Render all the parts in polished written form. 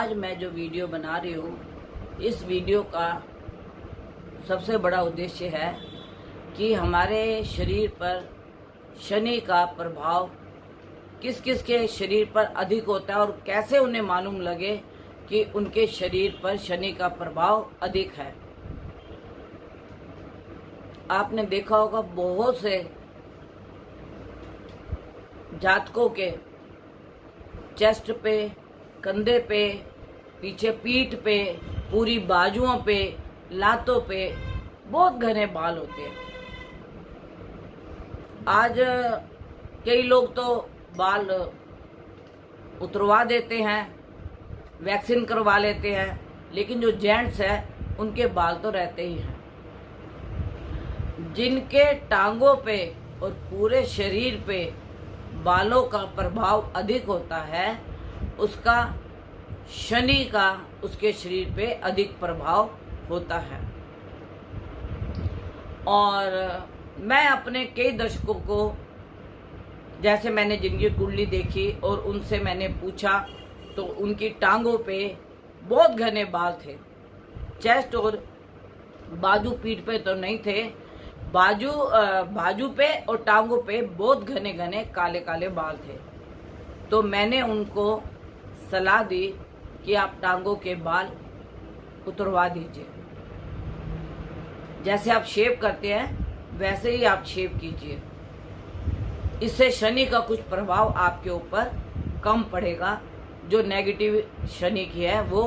आज मैं जो वीडियो बना रही हूँ, इस वीडियो का सबसे बड़ा उद्देश्य है कि हमारे शरीर पर शनि का प्रभाव किस किस के शरीर पर अधिक होता है और कैसे उन्हें मालूम लगे कि उनके शरीर पर शनि का प्रभाव अधिक है। आपने देखा होगा बहुत से जातकों के चेस्ट पे, कंधे पे, पीछे पीठ पे, पूरी बाजुओं पे, लातों पे बहुत घने बाल होते हैं। आज कई लोग तो बाल उतरवा देते हैं, वैक्सीन करवा लेते हैं, लेकिन जो जेंट्स है उनके बाल तो रहते ही हैं। जिनके टांगों पे और पूरे शरीर पे बालों का प्रभाव अधिक होता है, उसका शनि का उसके शरीर पे अधिक प्रभाव होता है। और मैं अपने कई दर्शकों को, जैसे मैंने जिनकी कुंडली देखी और उनसे मैंने पूछा, तो उनकी टांगों पे बहुत घने बाल थे। चेस्ट और बाजू पीठ पे तो नहीं थे, बाजू पे और टांगों पे बहुत घने घने काले काले बाल थे। तो मैंने उनको सलाह दी कि आप टांगों के बाल उतरवा दीजिए। जैसे आप शेव करते हैं वैसे ही आप शेव कीजिए। इससे शनि का कुछ प्रभाव आपके ऊपर कम पड़ेगा, जो नेगेटिव शनि की है वो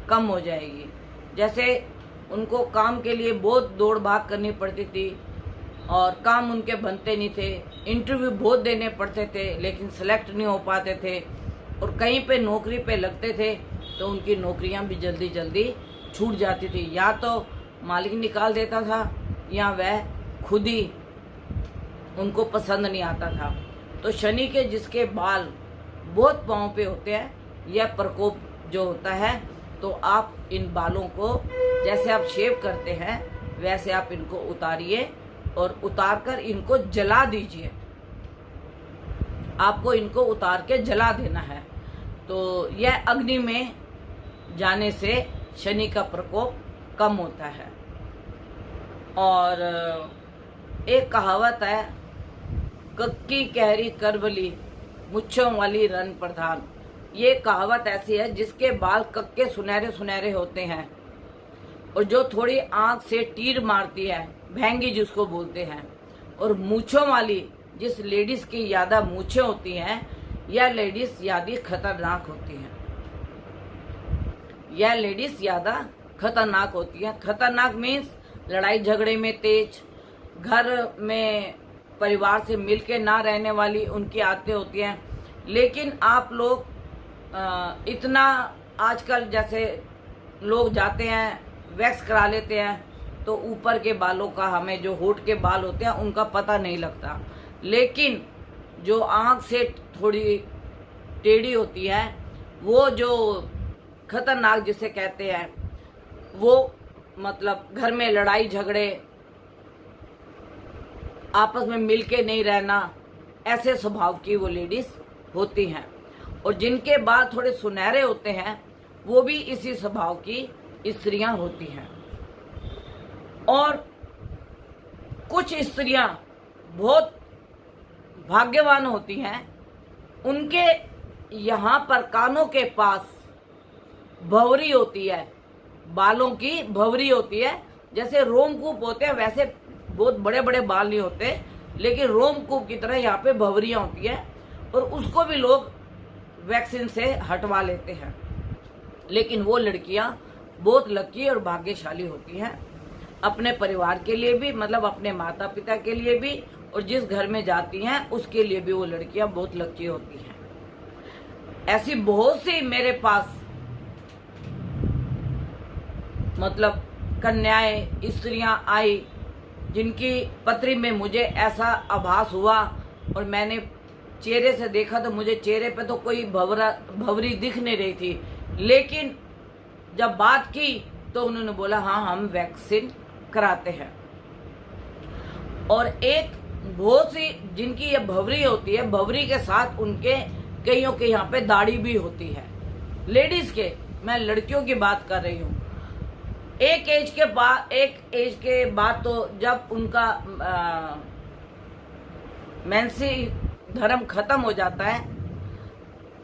कम हो जाएगी। जैसे उनको काम के लिए बहुत दौड़ भाग करनी पड़ती थी और काम उनके बनते नहीं थे, इंटरव्यू बहुत देने पड़ते थे लेकिन सेलेक्ट नहीं हो पाते थे, और कहीं पे नौकरी पे लगते थे तो उनकी नौकरियां भी जल्दी जल्दी छूट जाती थी। या तो मालिक निकाल देता था या वह खुद ही उनको पसंद नहीं आता था। तो शनि के जिसके बाल बहुत पाँव पे होते हैं, यह प्रकोप जो होता है, तो आप इन बालों को जैसे आप शेव करते हैं वैसे आप इनको उतारिए और उतार कर इनको जला दीजिए। आपको इनको उतार के जला देना है, तो यह अग्नि में जाने से शनि का प्रकोप कम होता है। और एक कहावत है, कक्की कहरी करवली मुच्छों वाली रन प्रधान। ये कहावत ऐसी है, जिसके बाल कक्के सुनहरे सुनहरे होते हैं और जो थोड़ी आंख से तीर मारती है, भैंगी जिसको बोलते हैं, और मूछों वाली जिस लेडीज की ज्यादा मूछें होती हैं, यह लेडीज ज्यादा खतरनाक होती हैं। यह लेडीज ज्यादा खतरनाक होती है। खतरनाक मीन्स लड़ाई झगड़े में तेज, घर में परिवार से मिलके ना रहने वाली उनकी आदतें होती हैं। लेकिन आप लोग इतना आजकल जैसे लोग जाते हैं वैक्स करा लेते हैं, तो ऊपर के बालों का, हमें जो होठ के बाल होते हैं उनका पता नहीं लगता, लेकिन जो आंख से थोड़ी टेढ़ी होती है, वो जो खतरनाक जिसे कहते हैं, वो मतलब घर में लड़ाई झगड़े, आपस में मिलके नहीं रहना, ऐसे स्वभाव की वो लेडीज होती हैं। और जिनके बाल थोड़े सुनहरे होते हैं वो भी इसी स्वभाव की स्त्रियां होती हैं। और कुछ स्त्रियां बहुत भाग्यवान होती हैं, उनके यहाँ पर कानों के पास भंवरी होती है, बालों की भंवरी होती है। जैसे रोमकूप होते हैं वैसे बहुत बड़े बड़े बाल नहीं होते, लेकिन रोमकूप की तरह यहाँ पे भंवरियां होती है, और उसको भी लोग वैक्सीन से हटवा लेते हैं। लेकिन वो लड़कियां बहुत लकी और भाग्यशाली होती हैं, अपने परिवार के लिए भी, मतलब अपने माता पिता के लिए भी, और जिस घर में जाती हैं उसके लिए भी वो लड़कियां बहुत लकी होती हैं। ऐसी बहुत सी मेरे पास मतलब कन्याएं, स्त्रियां आई, जिनकी पत्री में मुझे ऐसा आभास हुआ, और मैंने चेहरे से देखा तो मुझे चेहरे पे तो कोई भंवरी दिख नहीं रही थी, लेकिन जब बात की तो उन्होंने बोला हाँ हम वैक्सीन कराते हैं। और एक बहुत सी जिनकी ये भंवरी होती है, भंवरी के साथ उनके कईयों के यहाँ पे दाढ़ी भी होती है, लेडीज के मैं लड़कियों की बात कर रही हूँ। एक एज के बाद तो जब उनका मेंसी धर्म खत्म हो जाता है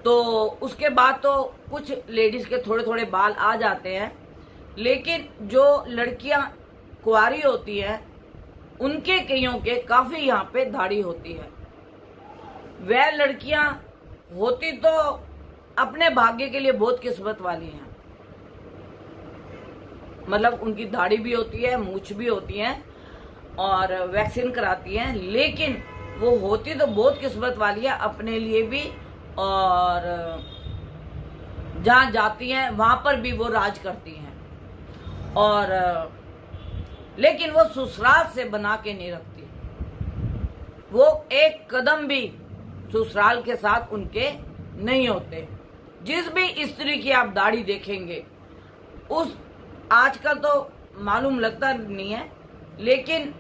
तो उसके बाद तो कुछ लेडीज के थोड़े थोड़े बाल आ जाते हैं, लेकिन जो लड़कियां कुंवारी होती हैं उनके कईयों के काफी यहाँ पे दाढ़ी होती है। वह लड़कियां होती तो अपने भाग्य के लिए बहुत किस्मत वाली हैं, मतलब उनकी दाढ़ी भी होती है, मूछ भी होती है और वैक्सीन कराती हैं, लेकिन वो होती तो बहुत किस्मत वाली है अपने लिए भी, और जहां जाती हैं वहां पर भी वो राज करती हैं, और लेकिन वो ससुराल से बना के नहीं रखती। वो एक कदम भी ससुराल के साथ उनके नहीं होते। जिस भी स्त्री की आप दाढ़ी देखेंगे, उस आजकल तो मालूम लगता नहीं है, लेकिन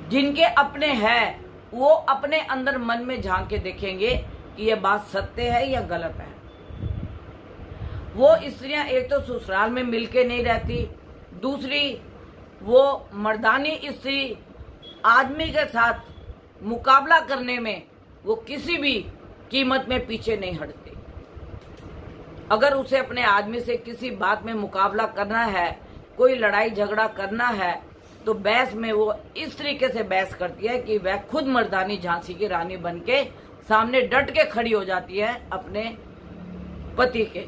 जिनके अपने हैं वो अपने अंदर मन में झांक के देखेंगे कि ये बात सत्य है या गलत है। वो स्त्रियां एक तो ससुराल में मिलके नहीं रहती, दूसरी वो मर्दानी स्त्री आदमी के साथ मुकाबला करने में वो किसी भी कीमत में पीछे नहीं हटती। अगर उसे अपने आदमी से किसी बात में मुकाबला करना है, कोई लड़ाई झगड़ा करना है, तो बहस में वो इस तरीके से बहस करती है कि वह खुद मर्दानी झांसी की रानी बन के सामने डट के खड़ी हो जाती है अपने पति के।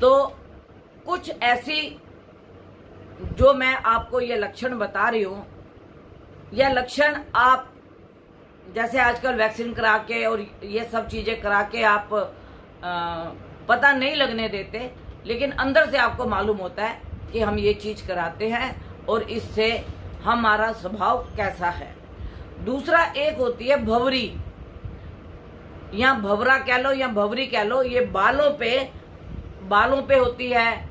तो कुछ ऐसी जो मैं आपको ये लक्षण बता रही हूं, यह लक्षण आप जैसे आजकल वैक्सीन करा के और ये सब चीजें करा के आप पता नहीं लगने देते, लेकिन अंदर से आपको मालूम होता है कि हम ये चीज कराते हैं और इससे हमारा स्वभाव कैसा है। दूसरा एक होती है भंवरी, या भंवरा कह लो या भंवरी कह लो। ये बालों पे होती है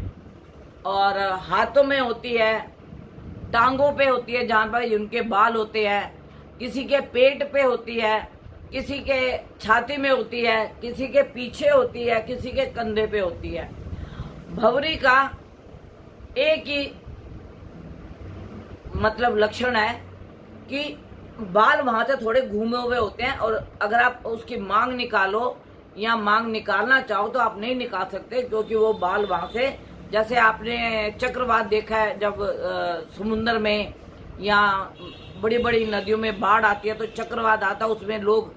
और हाथों में होती है, टांगों पे होती है जहां पर उनके बाल होते हैं, किसी के पेट पे होती है, किसी के छाती में होती है, किसी के पीछे होती है, किसी के कंधे पे होती है। भंवरी का एक ही मतलब लक्षण है कि बाल वहां से थोड़े घूमे हुए होते हैं, और अगर आप उसकी मांग निकालो या मांग निकालना चाहो तो आप नहीं निकाल सकते, क्योंकि वो बाल वहां से, जैसे आपने चक्रवात देखा है जब समुद्र में या बड़ी बड़ी नदियों में बाढ़ आती है तो चक्रवात आता है, उसमें लोग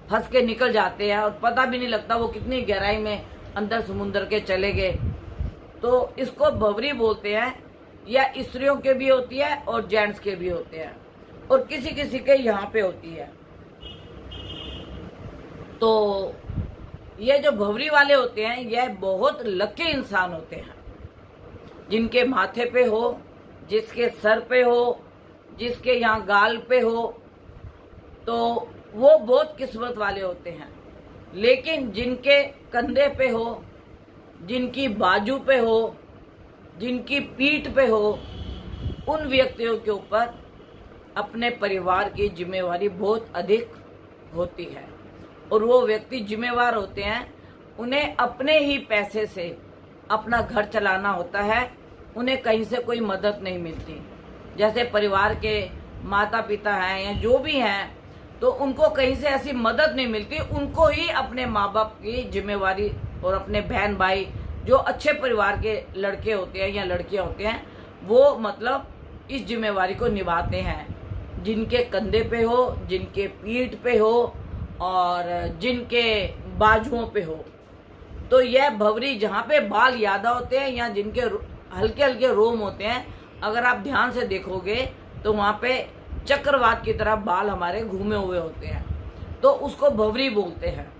फंस के निकल जाते हैं और पता भी नहीं लगता वो कितनी गहराई में अंदर समुद्र के चले गए। तो इसको भंवरी बोलते हैं। या स्त्रियों के भी होती है और जेंट्स के भी होते हैं, और किसी किसी के यहाँ पे होती है। तो ये जो भंवरी वाले होते हैं यह बहुत लकी इंसान होते हैं, जिनके माथे पे हो, जिसके सर पे हो, जिसके यहाँ गाल पे हो, तो वो बहुत किस्मत वाले होते हैं। लेकिन जिनके कंधे पे हो, जिनकी बाजू पे हो, जिनकी पीठ पे हो, उन व्यक्तियों के ऊपर अपने परिवार की जिम्मेवारी बहुत अधिक होती है, और वो व्यक्ति जिम्मेवार होते हैं। उन्हें अपने ही पैसे से अपना घर चलाना होता है, उन्हें कहीं से कोई मदद नहीं मिलती। जैसे परिवार के माता पिता हैं या जो भी हैं, तो उनको कहीं से ऐसी मदद नहीं मिलती, उनको ही अपने माँ बाप की जिम्मेवारी और अपने बहन भाई जो अच्छे परिवार के लड़के होते हैं या लड़कियां होते हैं, वो मतलब इस जिम्मेवारी को निभाते हैं। जिनके कंधे पे हो, जिनके पीठ पे हो और जिनके बाजुओं पे हो। तो यह भंवरी जहाँ पे बाल ज्यादा होते हैं या जिनके हल्के हल्के रोम होते हैं, अगर आप ध्यान से देखोगे तो वहां पे चक्रवात की तरह बाल हमारे घूमे हुए होते हैं, तो उसको भंवरी बोलते हैं।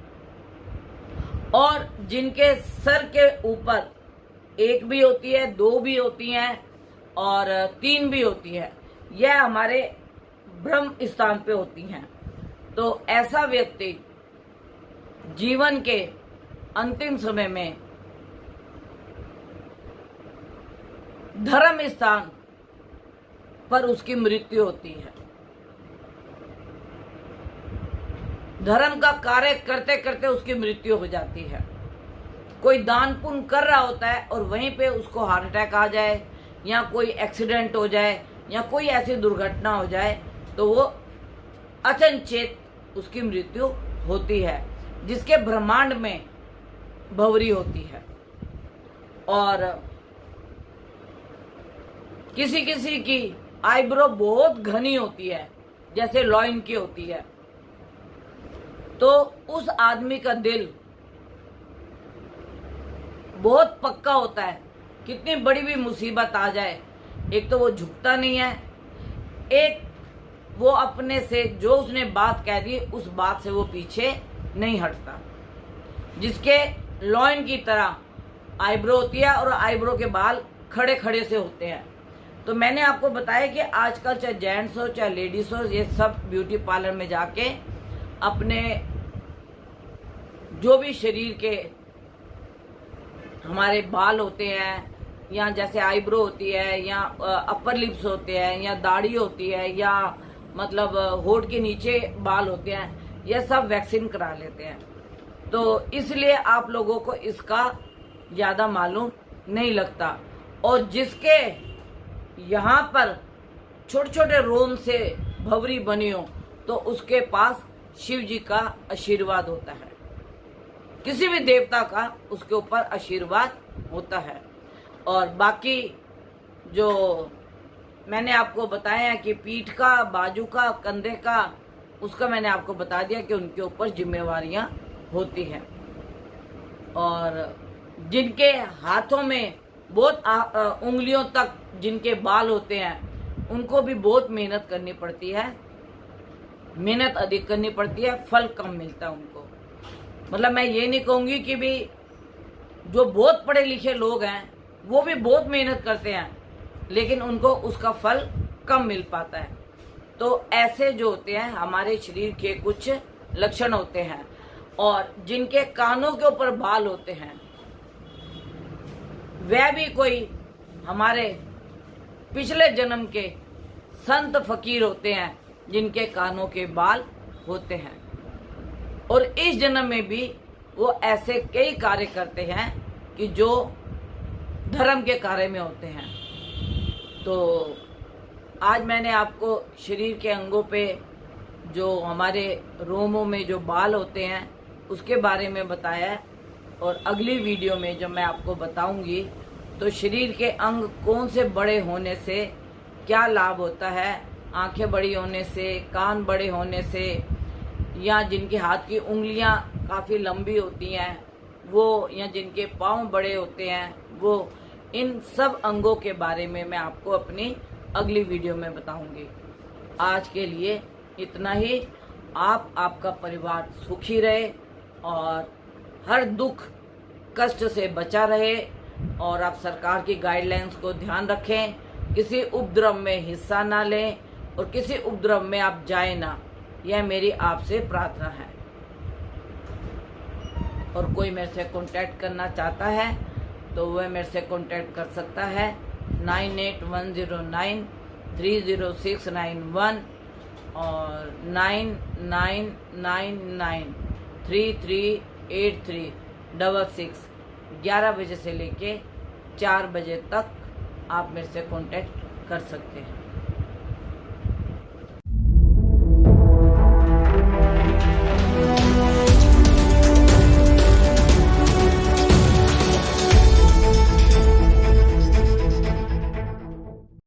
और जिनके सर के ऊपर एक भी होती है, दो भी होती हैं और तीन भी होती है, यह हमारे ब्रह्म स्थान पे होती हैं। तो ऐसा व्यक्ति जीवन के अंतिम समय में धर्म स्थान पर उसकी मृत्यु होती है। धर्म का कार्य करते करते उसकी मृत्यु हो जाती है। कोई दान पुण्य कर रहा होता है और वहीं पे उसको हार्ट अटैक आ जाए या कोई एक्सीडेंट हो जाए या कोई ऐसी दुर्घटना हो जाए तो वो अचनचेत उसकी मृत्यु होती है, जिसके ब्रह्मांड में भंवरी होती है। और किसी किसी की आईब्रो बहुत घनी होती है, जैसे लॉइन की होती है, तो उस आदमी का दिल बहुत पक्का होता है। कितनी बड़ी भी मुसीबत आ जाए, एक तो वो झुकता नहीं है, एक वो अपने से जो उसने बात कह दी उस बात से वो पीछे नहीं हटता। जिसके लॉइन की तरह आईब्रो होती है और आईब्रो के बाल खड़े खड़े से होते हैं। तो मैंने आपको बताया कि आजकल चाहे जेंट्स हो चाहे लेडीज हो, ये सब ब्यूटी पार्लर में जाके अपने जो भी शरीर के हमारे बाल होते हैं, या जैसे आईब्रो होती है, या अपर लिप्स होते हैं, या दाढ़ी होती है, या मतलब होठ के नीचे बाल होते हैं, यह सब वैक्सीन करा लेते हैं। तो इसलिए आप लोगों को इसका ज्यादा मालूम नहीं लगता। और जिसके यहाँ पर छोटे छोटे रोम से भंवरी बनी हो तो उसके पास शिव जी का आशीर्वाद होता है, किसी भी देवता का उसके ऊपर आशीर्वाद होता है। और बाकी जो मैंने आपको बताया कि पीठ का, बाजू का, कंधे का, उसका मैंने आपको बता दिया कि उनके ऊपर जिम्मेवारियां होती हैं। और जिनके हाथों में बहुत उंगलियों तक जिनके बाल होते हैं, उनको भी बहुत मेहनत करनी पड़ती है, मेहनत अधिक करनी पड़ती है, फल कम मिलता है उनको। मतलब मैं ये नहीं कहूंगी कि भी जो बहुत पढ़े लिखे लोग हैं वो भी बहुत मेहनत करते हैं, लेकिन उनको उसका फल कम मिल पाता है। तो ऐसे जो होते हैं हमारे शरीर के कुछ लक्षण होते हैं। और जिनके कानों के ऊपर बाल होते हैं वह भी कोई हमारे पिछले जन्म के संत फकीर होते हैं, जिनके कानों के बाल होते हैं। और इस जन्म में भी वो ऐसे कई कार्य करते हैं कि जो धर्म के कार्य में होते हैं। तो आज मैंने आपको शरीर के अंगों पे जो हमारे रोमों में जो बाल होते हैं उसके बारे में बताया है। और अगली वीडियो में जब मैं आपको बताऊंगी तो शरीर के अंग कौन से बड़े होने से क्या लाभ होता है, आंखें बड़ी होने से, कान बड़े होने से, या जिनके हाथ की उंगलियां काफ़ी लंबी होती हैं वो, या जिनके पाँव बड़े होते हैं वो, इन सब अंगों के बारे में मैं आपको अपनी अगली वीडियो में बताऊंगी। आज के लिए इतना ही। आपका परिवार सुखी रहे और हर दुख कष्ट से बचा रहे, और आप सरकार की गाइडलाइंस को ध्यान रखें, किसी उपद्रव में हिस्सा ना लें और किसी उपद्रव में आप जाए ना, यह मेरी आपसे प्रार्थना है। और कोई मेरे से कांटेक्ट करना चाहता है तो वह मेरे से कांटेक्ट कर सकता है 9810930691 और 9999338366। 11 बजे से लेके 4 बजे तक आप मेरे से कांटेक्ट कर सकते हैं।